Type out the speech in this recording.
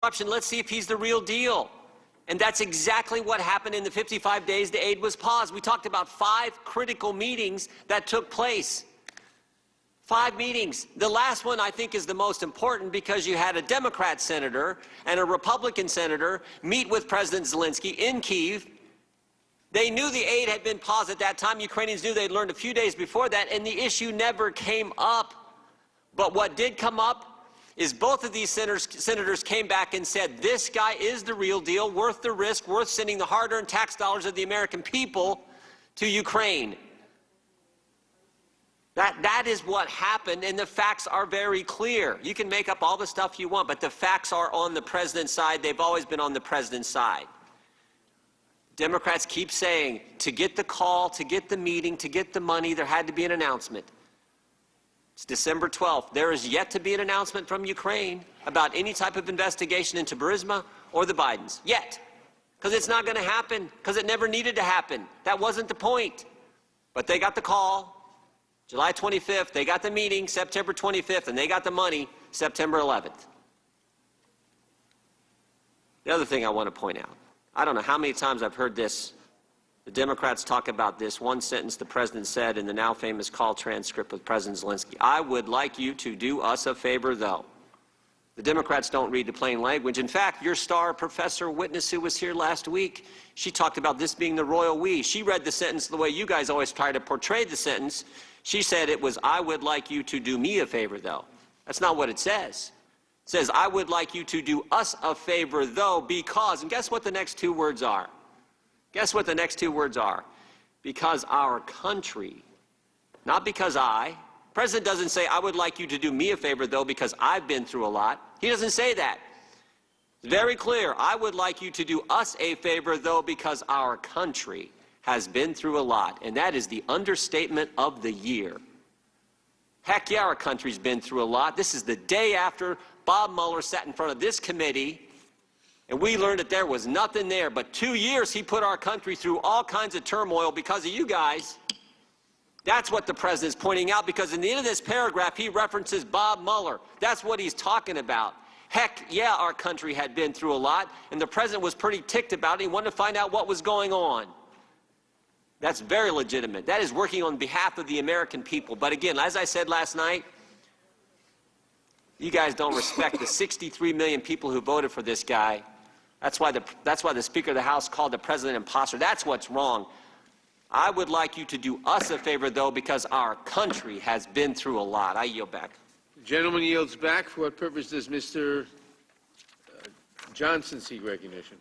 corruption. Let's see if he's the real deal. And that's exactly what happened in the 55 days the aid was paused. We talked about 5 critical meetings that took place. 5 meetings. The last one, I think, is the most important because you had a Democrat senator and a Republican senator meet with President Zelensky in Kyiv. They knew the aid had been paused at that time. Ukrainians knew they'd learned a few days before that, and the issue never came up. But what did come up is both of these senators came back and said, this guy is the real deal, worth the risk, worth sending the hard-earned tax dollars of the American people to Ukraine. That is what happened, and the facts are very clear. You can make up all the stuff you want, but the facts are on the president's side. They've always been on the president's side. Democrats keep saying, to get the call, to get the meeting, to get the money, there had to be an announcement. It's December 12th. There is yet to be an announcement from Ukraine about any type of investigation into Burisma or the Bidens. Yet. Because it's not going to happen. Because it never needed to happen. That wasn't the point. But they got the call July 25th. They got the meeting September 25th. And they got the money September 11th. The other thing I want to point out. I don't know how many times I've heard this. The Democrats talk about this one sentence the president said in the now famous call transcript with President Zelensky. I would like you to do us a favor, though. The Democrats don't read the plain language. In fact, your star professor witness who was here last week, she talked about this being the royal we. She read the sentence the way you guys always try to portray the sentence. She said it was, I would like you to do me a favor, though. That's not what it says. It says, I would like you to do us a favor, though, because, and guess what the next 2 words are? Guess what the next 2 words are? Because our country, not because I. President doesn't say, I would like you to do me a favor, though, because I've been through a lot. He doesn't say that. It's very clear. I would like you to do us a favor, though, because our country has been through a lot. And that is the understatement of the year. Heck yeah, our country's been through a lot. This is the day after Bob Mueller sat in front of this committee and we learned that there was nothing there. But 2 years he put our country through all kinds of turmoil because of you guys. That's what the president's pointing out, because in the end of this paragraph he references Bob Mueller. That's what he's talking about. Heck yeah, our country had been through a lot, and the president was pretty ticked about it. He wanted to find out what was going on. That's very legitimate. That is working on behalf of the American people. But again, as I said last night, you guys don't respect the 63 million people who voted for this guy. That's why the Speaker of the House called the president an imposter. That's what's wrong. I would like you to do us a favor, though, because our country has been through a lot. I yield back. The gentleman yields back. For what purpose does Mr. Johnson seek recognition?